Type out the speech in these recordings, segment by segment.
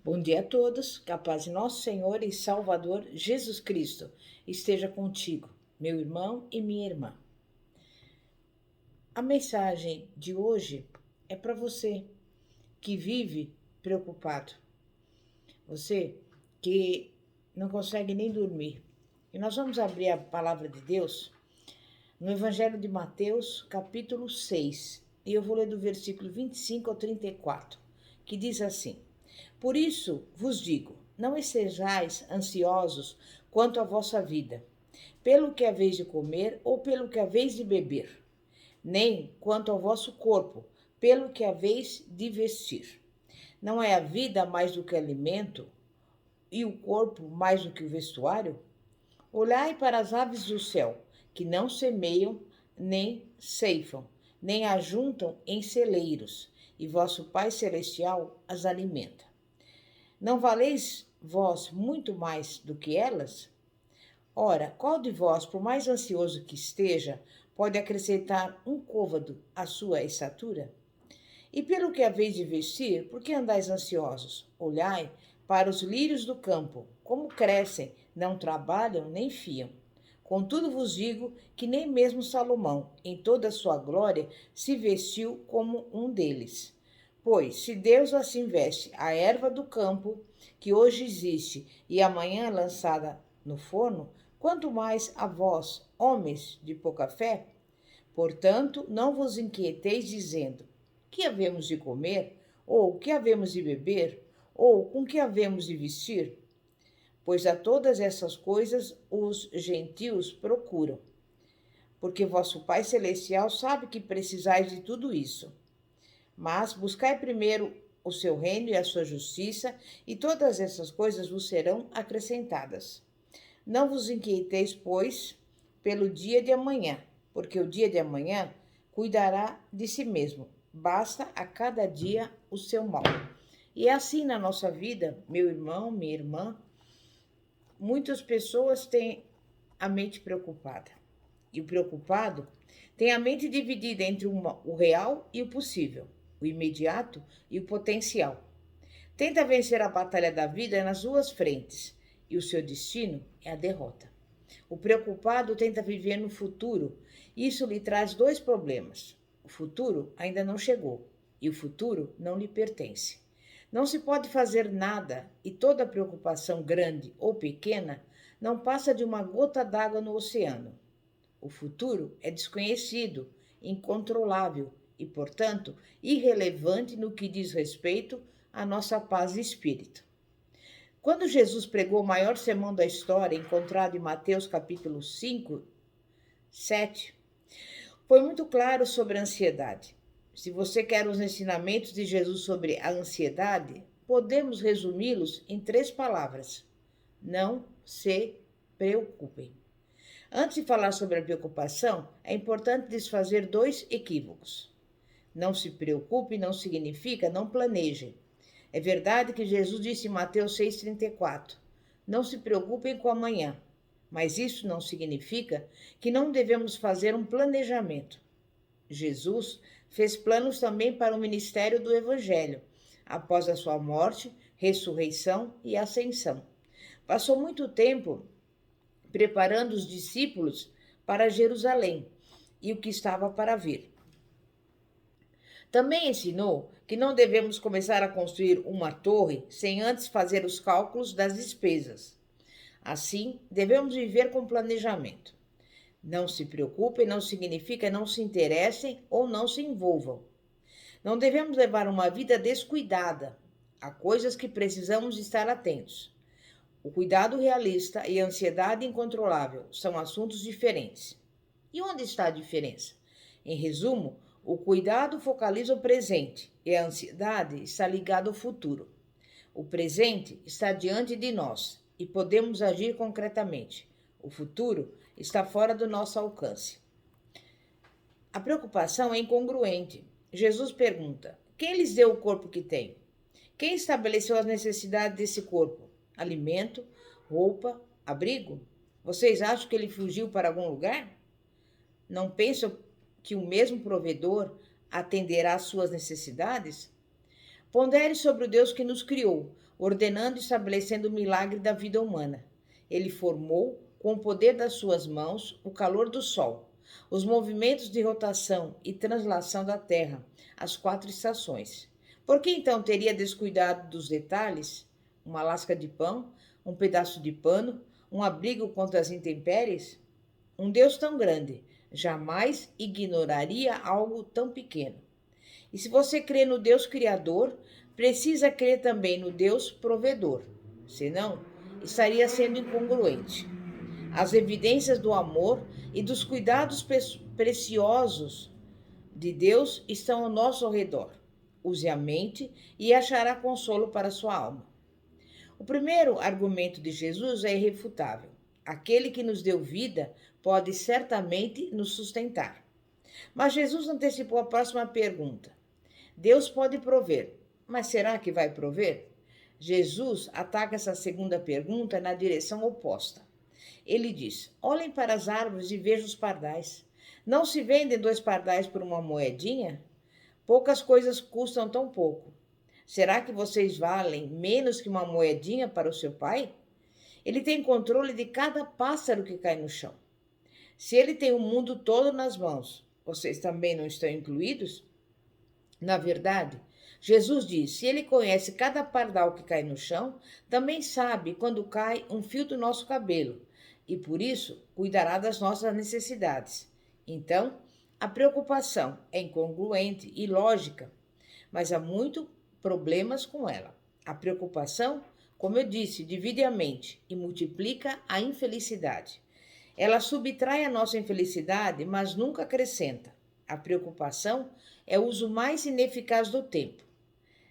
Bom dia a todos, que a paz de nosso Senhor e Salvador Jesus Cristo esteja contigo, meu irmão e minha irmã. A mensagem de hoje é para você que vive preocupado, você que não consegue nem dormir. E nós vamos abrir a palavra de Deus no Evangelho de Mateus, capítulo 6, e eu vou ler do versículo 25 ao 34, que diz assim: Por isso vos digo, não estejais ansiosos quanto à vossa vida, pelo que haveis de comer ou pelo que haveis de beber, nem quanto ao vosso corpo, pelo que haveis de vestir. Não é a vida mais do que alimento e o corpo mais do que o vestuário? Olhai para as aves do céu, que não semeiam, nem ceifam, nem ajuntam em celeiros, e vosso Pai Celestial as alimenta. Não valeis vós muito mais do que elas? Ora, qual de vós, por mais ansioso que esteja, pode acrescentar um côvado à sua estatura? E pelo que haveis de vestir, por que andais ansiosos? Olhai para os lírios do campo, como crescem, não trabalham nem fiam. Contudo vos digo que nem mesmo Salomão, em toda a sua glória, se vestiu como um deles. Pois, se Deus assim veste a erva do campo, que hoje existe e amanhã é lançada no forno, quanto mais a vós, homens de pouca fé? Portanto, não vos inquieteis dizendo: que havemos de comer? Ou que havemos de beber? Ou com que havemos de vestir? Pois a todas essas coisas os gentios procuram, porque vosso Pai Celestial sabe que precisais de tudo isso. Mas buscai primeiro o seu reino e a sua justiça, e todas essas coisas vos serão acrescentadas. Não vos inquieteis, pois, pelo dia de amanhã, porque o dia de amanhã cuidará de si mesmo. Basta a cada dia o seu mal. E é assim na nossa vida, meu irmão, minha irmã, muitas pessoas têm a mente preocupada. E o preocupado tem a mente dividida entre o real e o possível, o imediato e o potencial. Tenta vencer a batalha da vida nas duas frentes, e o seu destino é a derrota. O preocupado tenta viver no futuro, e isso lhe traz dois problemas. O futuro ainda não chegou, e o futuro não lhe pertence. Não se pode fazer nada, e toda preocupação, grande ou pequena, não passa de uma gota d'água no oceano. O futuro é desconhecido, incontrolável e, portanto, irrelevante no que diz respeito à nossa paz de espírito. Quando Jesus pregou o maior sermão da história, encontrado em Mateus capítulo 5, 7, foi muito claro sobre a ansiedade. Se você quer os ensinamentos de Jesus sobre a ansiedade, podemos resumi-los em três palavras: não se preocupem. Antes de falar sobre a preocupação, é importante desfazer dois equívocos. Não se preocupe não significa não planeje. É verdade que Jesus disse em Mateus 6,34: Não se preocupem com amanhã, mas isso não significa que não devemos fazer um planejamento. Jesus fez planos também para o ministério do Evangelho, após a sua morte, ressurreição e ascensão. Passou muito tempo preparando os discípulos para Jerusalém e o que estava para vir. Também ensinou que não devemos começar a construir uma torre sem antes fazer os cálculos das despesas. Assim, devemos viver com planejamento. Não se preocupem não significa não se interessem ou não se envolvam. Não devemos levar uma vida descuidada. Há coisas que precisamos estar atentos. O cuidado realista e a ansiedade incontrolável são assuntos diferentes. E onde está a diferença? Em resumo, o cuidado focaliza o presente e a ansiedade está ligada ao futuro. O presente está diante de nós e podemos agir concretamente. O futuro está fora do nosso alcance. A preocupação é incongruente. Jesus pergunta: quem lhes deu o corpo que tem? Quem estabeleceu as necessidades desse corpo? Alimento, roupa, abrigo? Vocês acham que ele fugiu para algum lugar? Não pensam que o mesmo provedor atenderá às suas necessidades? Pondere sobre o Deus que nos criou, ordenando e estabelecendo o milagre da vida humana. Ele formou, com o poder das suas mãos, o calor do sol, os movimentos de rotação e translação da Terra, as 4 estações. Por que então teria descuidado dos detalhes? Uma lasca de pão, um pedaço de pano, um abrigo contra as intempéries? Um Deus tão grande jamais ignoraria algo tão pequeno. E se você crê no Deus Criador, precisa crer também no Deus Provedor. Senão, estaria sendo incongruente. As evidências do amor e dos cuidados preciosos de Deus estão ao nosso redor. Use a mente e achará consolo para sua alma. O primeiro argumento de Jesus é irrefutável. Aquele que nos deu vida pode certamente nos sustentar. Mas Jesus antecipou a próxima pergunta. Deus pode prover, mas será que vai prover? Jesus ataca essa segunda pergunta na direção oposta. Ele diz: olhem para as árvores e vejam os pardais. Não se vendem 2 pardais por uma moedinha? Poucas coisas custam tão pouco. Será que vocês valem menos que uma moedinha para o seu pai? Ele tem controle de cada pássaro que cai no chão. Se ele tem o mundo todo nas mãos, vocês também não estão incluídos? Na verdade, Jesus diz: se ele conhece cada pardal que cai no chão, também sabe quando cai um fio do nosso cabelo, e por isso cuidará das nossas necessidades. Então, a preocupação é incongruente e lógica, mas há muitos problemas com ela. A preocupação, como eu disse, divide a mente e multiplica a infelicidade. Ela subtrai a nossa infelicidade, mas nunca acrescenta. A preocupação é o uso mais ineficaz do tempo.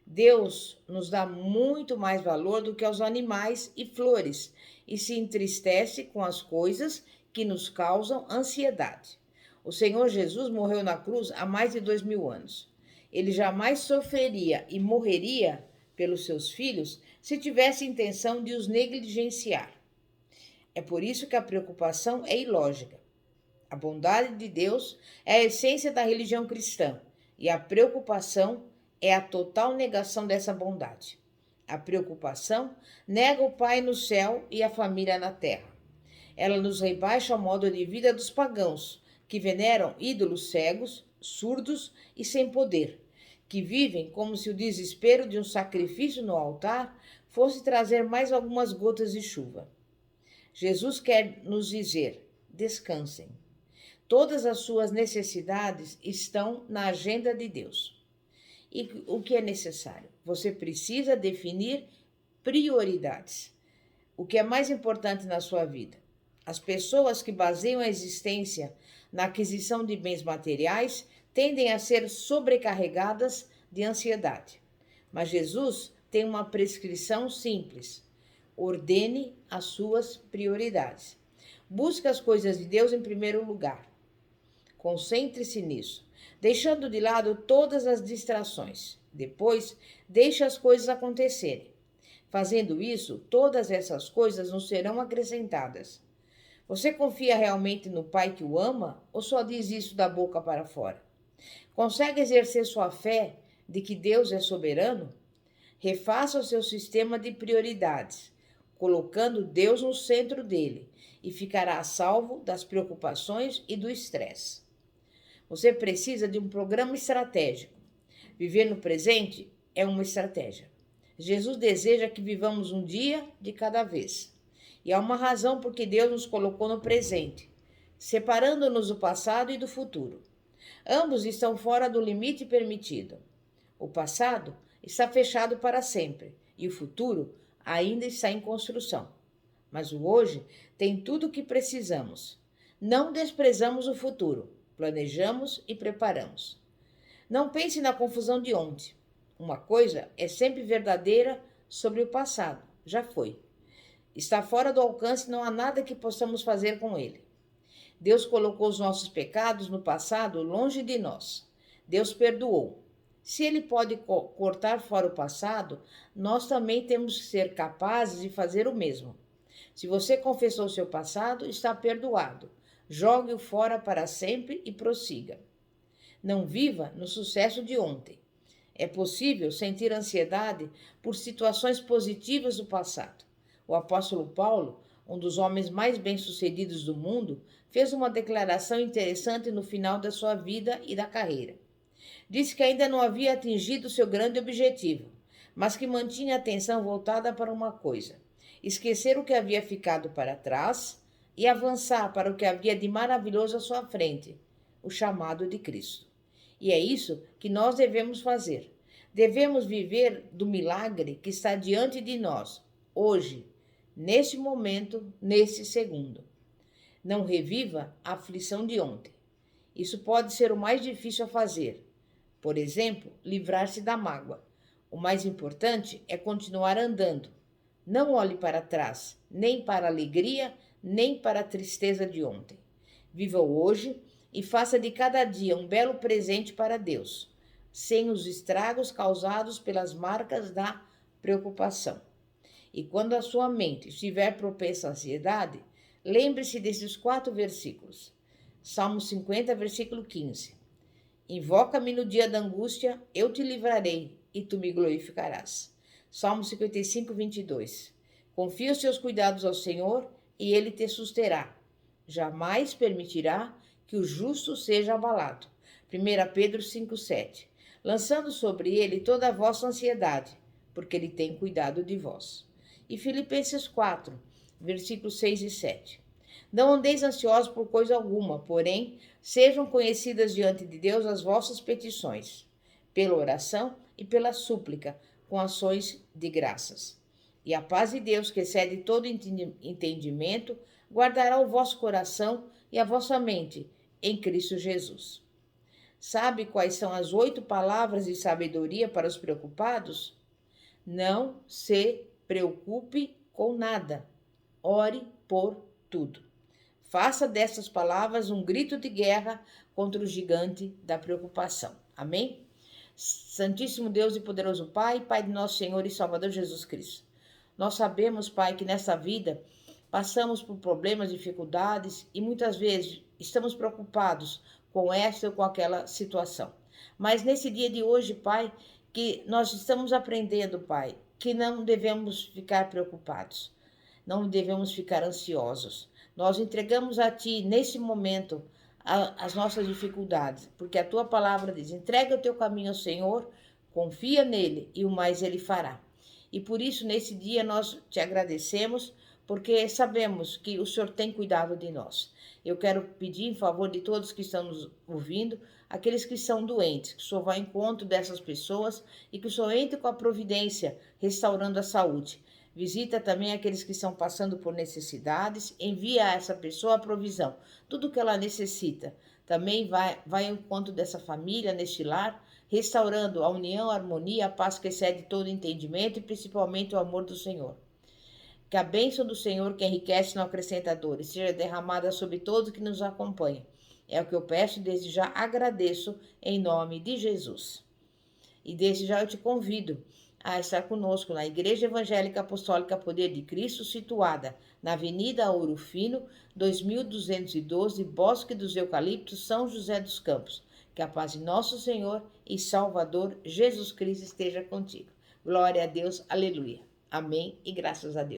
Deus nos dá muito mais valor do que aos animais e flores e se entristece com as coisas que nos causam ansiedade. O Senhor Jesus morreu na cruz há mais de 2000 anos. Ele jamais sofreria e morreria pelos seus filhos se tivesse intenção de os negligenciar. É por isso que a preocupação é ilógica. A bondade de Deus é a essência da religião cristã e a preocupação é a total negação dessa bondade. A preocupação nega o Pai no céu e a família na terra. Ela nos rebaixa ao modo de vida dos pagãos, que veneram ídolos cegos, surdos e sem poder, que vivem como se o desespero de um sacrifício no altar fosse trazer mais algumas gotas de chuva. Jesus quer nos dizer: descansem. Todas as suas necessidades estão na agenda de Deus. E o que é necessário? Você precisa definir prioridades. O que é mais importante na sua vida? As pessoas que baseiam a existência na aquisição de bens materiais tendem a ser sobrecarregadas de ansiedade. Mas Jesus tem uma prescrição simples: ordene as suas prioridades. Busque as coisas de Deus em primeiro lugar. Concentre-se nisso, deixando de lado todas as distrações. Depois, deixe as coisas acontecerem. Fazendo isso, todas essas coisas não serão acrescentadas. Você confia realmente no Pai que o ama ou só diz isso da boca para fora? Consegue exercer sua fé de que Deus é soberano? Refaça o seu sistema de prioridades, colocando Deus no centro dele, e ficará a salvo das preocupações e do estresse. Você precisa de um programa estratégico. Viver no presente é uma estratégia. Jesus deseja que vivamos um dia de cada vez. E há uma razão por que Deus nos colocou no presente, separando-nos do passado e do futuro. Ambos estão fora do limite permitido. O passado está fechado para sempre e o futuro ainda está em construção. Mas o hoje tem tudo o que precisamos. Não desprezamos o futuro, planejamos e preparamos. Não pense na confusão de ontem. Uma coisa é sempre verdadeira sobre o passado, já foi. Está fora do alcance, não há nada que possamos fazer com ele. Deus colocou os nossos pecados no passado longe de nós. Deus perdoou. Se ele pode cortar fora o passado, nós também temos que ser capazes de fazer o mesmo. Se você confessou seu passado, está perdoado. Jogue-o fora para sempre e prossiga. Não viva no sucesso de ontem. É possível sentir ansiedade por situações positivas do passado. O apóstolo Paulo, um dos homens mais bem-sucedidos do mundo, fez uma declaração interessante no final da sua vida e da carreira. Disse que ainda não havia atingido seu grande objetivo, mas que mantinha a atenção voltada para uma coisa: esquecer o que havia ficado para trás e avançar para o que havia de maravilhoso à sua frente, o chamado de Cristo. E é isso que nós devemos fazer. Devemos viver do milagre que está diante de nós, hoje, neste momento, nesse segundo. Não reviva a aflição de ontem. Isso pode ser o mais difícil a fazer. Por exemplo, livrar-se da mágoa. O mais importante é continuar andando. Não olhe para trás, nem para a alegria, nem para a tristeza de ontem. Viva o hoje e faça de cada dia um belo presente para Deus, sem os estragos causados pelas marcas da preocupação. E quando a sua mente estiver propensa à ansiedade, lembre-se desses 4 versículos. Salmo 50, versículo 15. Invoca-me no dia da angústia, eu te livrarei e tu me glorificarás. Salmo 55, 22. Confia os seus cuidados ao Senhor e ele te susterá. Jamais permitirá que o justo seja abalado. 1 Pedro 5, 7. Lançando sobre ele toda a vossa ansiedade, porque ele tem cuidado de vós. E Filipenses 4, versículos 6 e 7. Não andeis ansiosos por coisa alguma, porém, sejam conhecidas diante de Deus as vossas petições, pela oração e pela súplica, com ações de graças. E a paz de Deus, que excede todo entendimento, guardará o vosso coração e a vossa mente em Cristo Jesus. Sabe quais são as 8 palavras de sabedoria para os preocupados? Não se preocupe com nada. Ore por tudo. Faça dessas palavras um grito de guerra contra o gigante da preocupação. Amém? Santíssimo Deus e poderoso Pai, Pai de nosso Senhor e Salvador Jesus Cristo. Nós sabemos, Pai, que nessa vida passamos por problemas, dificuldades e muitas vezes estamos preocupados com essa ou com aquela situação. Mas nesse dia de hoje, Pai, que nós estamos aprendendo, Pai, que não devemos ficar preocupados, não devemos ficar ansiosos. Nós entregamos a Ti, nesse momento, as nossas dificuldades, porque a Tua palavra diz: entrega o teu caminho ao Senhor, confia nele e o mais Ele fará. E por isso, nesse dia, nós Te agradecemos, porque sabemos que o Senhor tem cuidado de nós. Eu quero pedir em favor de todos que estão nos ouvindo, aqueles que são doentes, que o Senhor vá ao encontro dessas pessoas e que o Senhor entre com a providência, restaurando a saúde. Visita também aqueles que estão passando por necessidades, envia a essa pessoa a provisão, tudo que ela necessita. Também vai ao encontro dessa família, neste lar, restaurando a união, a harmonia, a paz que excede todo entendimento e principalmente o amor do Senhor. Que a bênção do Senhor, que enriquece e não acrescenta dores, seja derramada sobre todos que nos acompanham. É o que eu peço e desde já agradeço em nome de Jesus. E desde já eu te convido a estar conosco na Igreja Evangélica Apostólica Poder de Cristo, situada na Avenida Ouro Fino, 2212, Bosque dos Eucaliptos, São José dos Campos. Que a paz de nosso Senhor e Salvador Jesus Cristo esteja contigo. Glória a Deus, aleluia. Amém e graças a Deus.